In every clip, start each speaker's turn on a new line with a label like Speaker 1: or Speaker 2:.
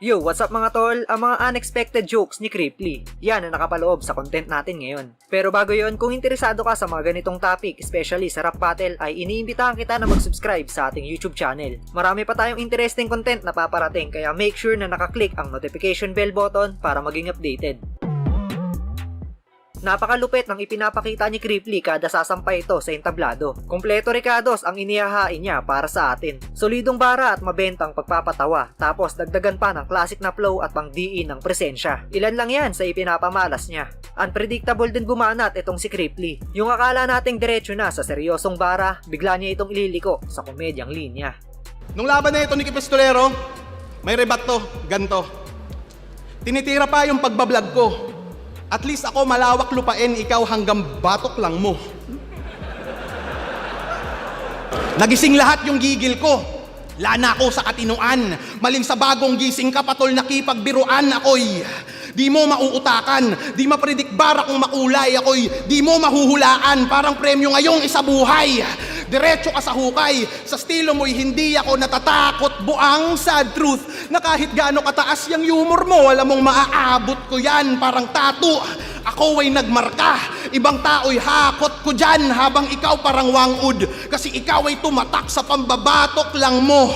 Speaker 1: Yo, what's up mga tol? Ang mga unexpected jokes ni Creeply. Yan ang nakapaloob sa content natin ngayon. Pero bago yon, kung interesado ka sa mga ganitong topic, especially sa rap battle, ay iniimbitahan kita na mag-subscribe sa ating YouTube channel. Marami pa tayong interesting content na paparating, kaya make sure na nakaklik ang notification bell button para maging updated. Napakalupit ng ipinapakita ni Creeply kada sasampay ito sa entablado. Kompleto recados ang inihahain niya para sa atin. Solidong bara at mabentang pagpapatawa, tapos dagdagan pa ng classic na flow at pangdiin ng presensya. Ilan lang yan sa ipinapamalas niya. Unpredictable din bumanat itong si Creeply. Yung akala nating diretso na sa seryosong bara, bigla niya itong ililiko sa komedyang linya.
Speaker 2: Nung laban na ito ni Pistolero, may rebat to, ganto. Tinitira pa yung pagbablog ko. At least ako malawak lupain, ikaw hanggang batok lang mo. Nagising lahat yung gigil ko. Lana ako sa katinuan. Maling sa bagong gising ka patol nakipagbiruan ako'y di mo mauutakan, di mapredict bara kung makulay ako'y di mo mahuhulaan. Parang premyo ngayong isa buhay. Diretso ka sa hukay, sa estilo mo'y hindi ako natatakot. Buang sad truth, na kahit gaano kataas yung humor mo, alam mong maaabot ko yan, parang tattoo. Ako ay nagmarka, ibang tao'y hakot ko dyan, habang ikaw parang wangud, kasi ikaw ay tumatak sa pambabatok lang mo.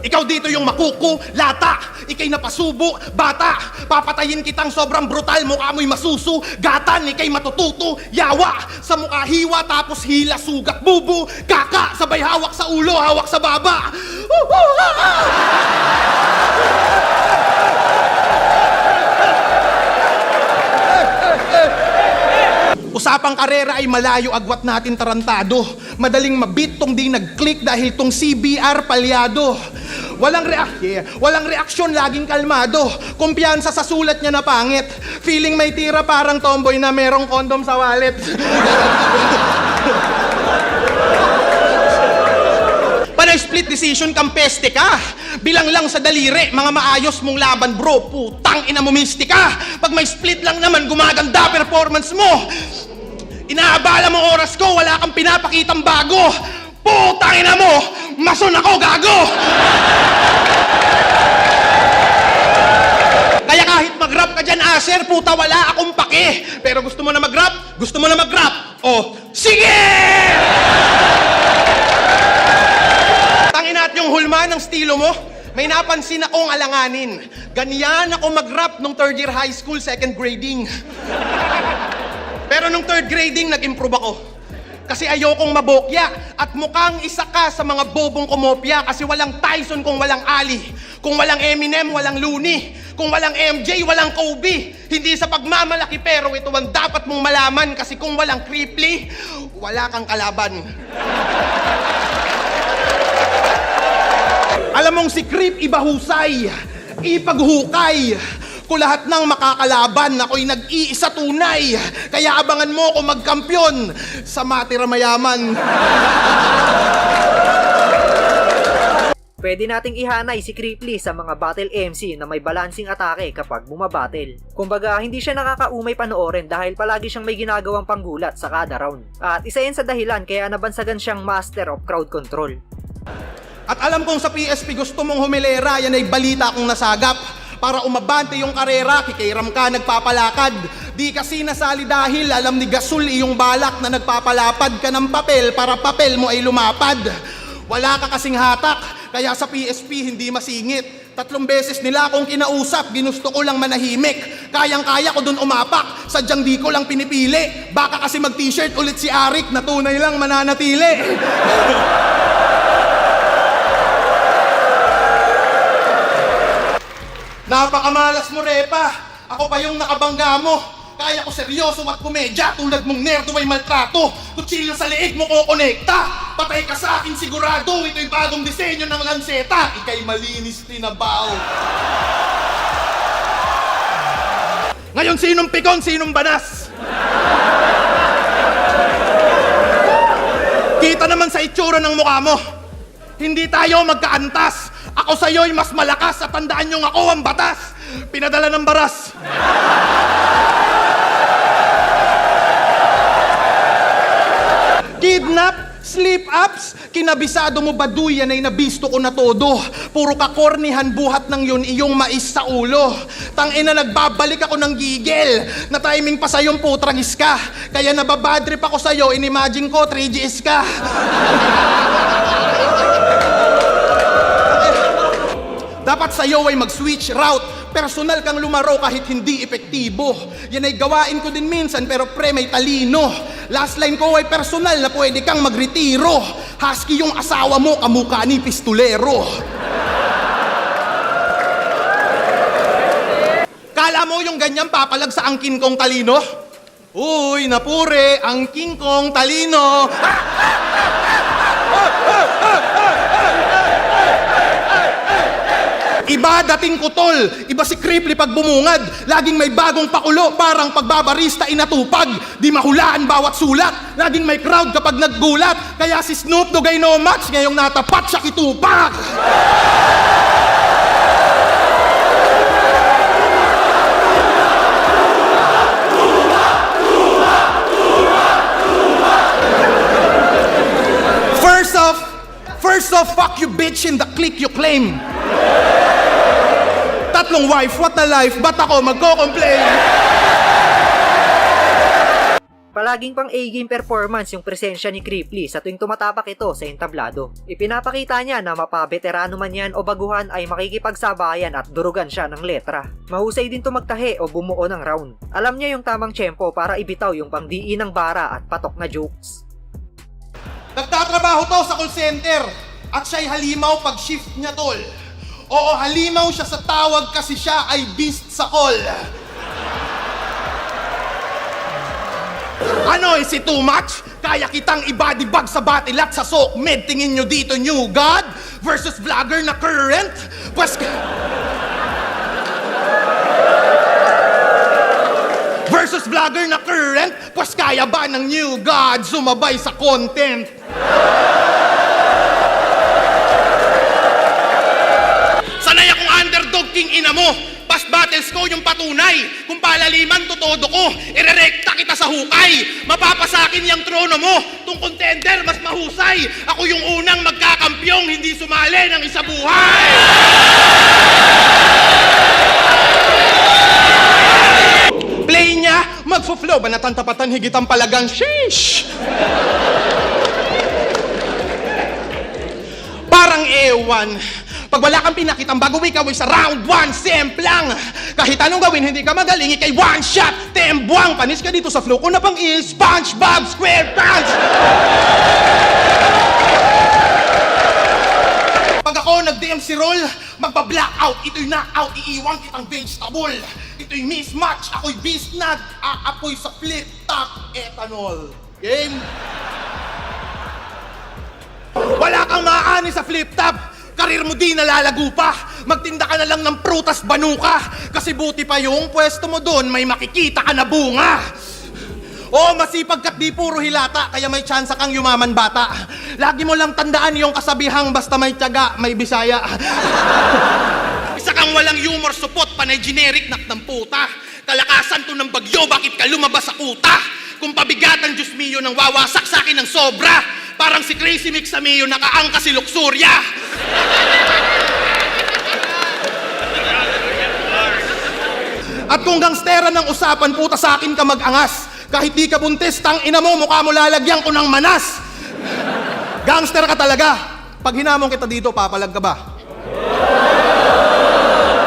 Speaker 2: Ikaw dito yung makuku, lata, ikay napasubo, bata. Papatayin kitang sobrang brutal, mukha mo'y masusu, gatan, ikay matututo, yawa. Sa mukha hiwa, tapos hila, sugat, bubu, kaka, sabay hawak sa ulo, hawak sa baba. Usapang karera ay malayo agwat natin tarantado. Madaling mabit tong di nag-click dahil tong CBR palyado. Walang reaksyon, laging kalmado. Kumpiyansa sa sulat niya na pangit. Feeling may tira parang tomboy na merong kondom sa wallet. Panay split decision kampeste ka. Bilang lang sa daliri, mga maayos mong laban bro. Putang ina mo mistika. Pag may split lang naman, gumaganda performance mo. Inaabala mo oras ko, wala kang pinapakitang bago. Putang ina mo, mason ako, gago! Kaya kahit mag-rap ka dyan, Aser, puta, wala akong pake. Pero gusto mo na mag-rap? Gusto mo na mag-rap? Oh, sige! Tangin natin yung hulma ng estilo mo. May napansin akong alanganin. Ganyan ako mag-rap nung third year high school, second grading. Pero nung third grading, nag-improve ako. Kasi ayokong mabokya. At mukhang isa ka sa mga bobong kumopya. Kasi walang Tyson kung walang Ali. Kung walang Eminem, walang Looney. Kung walang MJ, walang Kobe. Hindi sa pagmamalaki, pero ito ang dapat mong malaman. Kasi kung walang Creeply, wala kang kalaban. Alam mong si Creep ibahusay, ipaghukay. Kung lahat ng makakalaban, ako'y nag-iisa tunay. Kaya abangan mo ako magkampiyon sa matira mayaman.
Speaker 1: Pwede nating ihanay si Creeply sa mga battle MC na may balancing atake kapag bumabattle. Kumbaga, hindi siya nakakaumay panoorin dahil palagi siyang may ginagawang panggulat sa kada round. At isa yan sa dahilan kaya nabansagan siyang master of crowd control.
Speaker 2: At alam kong sa PSP gusto mong humilera, yan ay balita kong nasagap. Para umabante yung karera, kikiram ka, nagpapalakad. Di kasi nasali dahil alam ni Gasol iyong balak na nagpapalapad ka ng papel para papel mo ay lumapad. Wala ka kasing hatak, kaya sa PSP hindi masingit. 3 beses nila akong kinausap, ginusto ko lang manahimik. Kayang-kaya ko dun umapak, sadyang di ko lang pinipili. Baka kasi mag-t-shirt ulit si Arik na tunay lang mananatili. Napakamalas mo, Repa. Ako pa yung nakabangga mo. Kaya ko seryoso at komedya. Tulad mong nerdo ay maltrato. Kutsilyo sa liig mo ko konekta. Patay ka sa akin sigurado. Ito'y bagong disenyo ng lanseta. Ika'y malinis tinabaw. Ngayon, sinong pikon, sinong banas? Kita naman sa itsura ng mukha mo. Hindi tayo magkaantas. Ako sa'yo'y mas malakas at tandaan niyong ako ang batas. Pinadala ng baras. Kidnap, Sleep-ups? Kinabisado mo ba duyan ay nabisto ko na todo? Puro kakornihan buhat ng yun iyong mais sa ulo. Tangina nagbabalik ako ng gigil. Na timing pa sa'yong putragis ka. Kaya nababadrip ako sa'yo, inimagine ko 3GS ka. Dapat sa'yo ay mag-switch route. Personal kang lumaro kahit hindi epektibo. Yan ay gawain ko din minsan pero pre may talino. Last line ko ay personal na pwede kang magretiro. Husky yung asawa mo, kamukha ni pistolero. Kala mo yung ganyan papalag sa angkin kong talino? Uy, napure, angkin kong talino. Iba dating ko tol, iba si Cripply pag bumungad. Laging may bagong pakulo, parang pagbabarista inatupag. Di mahulaan bawat sulat, laging may crowd kapag naggulat. Kaya si Snoop Dogg ay no match, ngayong natapat siya kitupak. First off, fuck you bitch in the clique you claim. Tatlong wife, what a life, ba't ako magko-complain?
Speaker 1: Palaging pang A-game performance yung presensya ni Cripply sa tuwing tumatapak ito sa entablado. Ipinapakita niya na mapabeterano man yan o baguhan ay makikipagsabayan at durugan siya ng letra. Mahusay din tumagtahe o bumuo ng round. Alam niya yung tamang tiyempo para ibitaw yung pangdiin ng bara at patok na jokes.
Speaker 2: Nagtatrabaho to sa call center at siya'y halimaw pag shift niya tol. Oo, halimaw siya sa tawag kasi siya ay beast sa call. Ano, is it too much? Kaya kitang i-body bag sa batilat sa soak med. Tingin nyo dito, new god versus vlogger na current? Pues... versus vlogger na current? Pues kaya ba ng new god sumabay sa content? Sanay akong underdog king ina mo. Past battles ko yung patunay. Kung palaliman to todo ko, irerekta kita sa hukay. Mapapasakin yung trono mo. Tung contender mas mahusay. Ako yung unang magkakampyong hindi sumali ng isa buhay. Play niya, magfo-flow ba natantapatan higit ang palagang sheesh. Parang ewan. Pag wala kang pinakitang bago ikaw ay sa round 1, semplang. Kahit anong gawin, hindi ka magaling, ikay one shot, tembuang. Panis ka dito sa flow ko na pang is SpongeBob SquarePants. Pag ako nag-DMC roll, magpa-blackout, ito'y knockout, iiwan kitang vegetable. Ito'y mismatch, ako'y beast nag-aapoy sa flip-top ethanol. Game? Wala kang maaani sa flip-top. Karir mo di nalalago pa. Magtinda ka na lang ng prutas banuka. Kasi buti pa yung pwesto mo doon, may makikita ka na bunga. Oo, masipag ka't di puro hilata, kaya may tsansa kang yumaman bata. Lagi mo lang tandaan yung kasabihang basta may tiyaga, may bisaya. Isa kang walang humor, supot, panay generic, nak ng puta. Kalakasan to ng bagyo, bakit ka lumabas sa kuta? Kung pabigatan, Diyos mio, nang wawasak sa akin ng sobra. Parang si Crazy Mix sa Mio, nakaangka si Luxuria. At kung gangstera ng usapan, puta sa akin ka mag-angas. Kahit di ka buntis, tang ina mo, mukha mo lalagyan ko ng manas. Gangster ka talaga. Pag hinamon kita dito, papalag ka ba?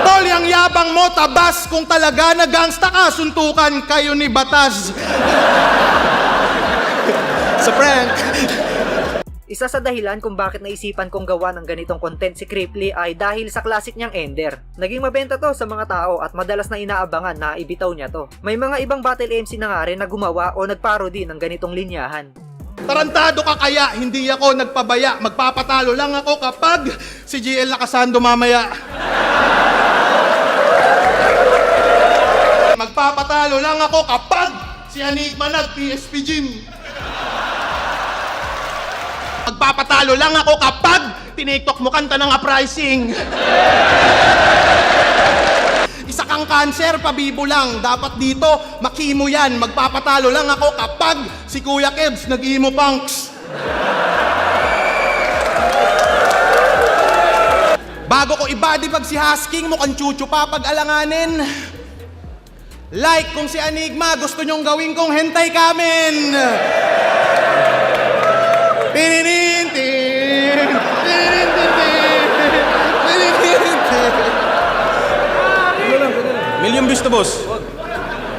Speaker 2: Tol, yung yabang mo, tabas. Kung talaga na gangsta ka, suntukan kayo ni Batas. Sa prank.
Speaker 1: Isa sa dahilan kung bakit naisipan kong gawa ng ganitong content si Cripply ay dahil sa classic niyang Ender. Naging mabenta to sa mga tao at madalas na inaabangan na ibitaw niya to. May mga ibang battle MC na nga rin na gumawa o nagparody ng ganitong linyahan.
Speaker 2: Tarantado ka kaya, hindi ako nagpabaya. Magpapatalo lang ako kapag si GL nakasando mamaya. Magpapatalo lang ako kapag si Enigma nag-PSP Gym. Magpapatalo lang ako kapag tiniktok mo kanta ng uprising. Isa kang cancer, pabibo lang. Dapat dito, makimo yan. Magpapatalo lang ako kapag si Kuya Kebs nag-emo punks. Bago ko i-body pag si Husking, mukhang chuchu pa pag-alanganin. Like kung si Enigma gusto nyong gawin kong hentai kamen. Tininintin, tininintin, tininintin. Million views to, boss.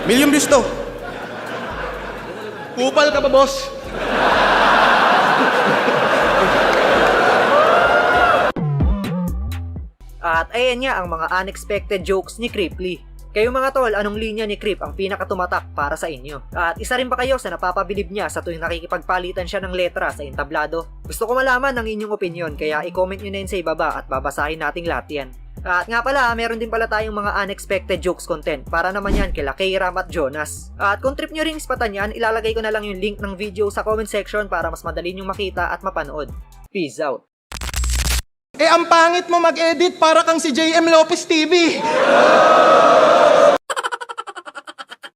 Speaker 2: Million views to. Kupal ka ba, boss?
Speaker 1: At ayan nga ang mga unexpected jokes ni Creeply. Kayo mga tol, anong linya ni Creep ang pinakatumatak para sa inyo? At isa rin ba kayo sa napapabilib niya sa tuwing nakikipagpalitan siya ng letra sa entablado? Gusto ko malaman ang inyong opinion kaya i-comment nyo na yun sa ibaba at babasahin nating lahat yan. At nga pala, meron din pala tayong mga unexpected jokes content para naman yan kila K-Ram at Jonas. At kung trip nyo ring spatan yan, ilalagay ko na lang yung link ng video sa comment section para mas madali nyo makita at mapanood. Peace out!
Speaker 2: Eh, ang pangit mo mag-edit para kang si JM Lopez TV.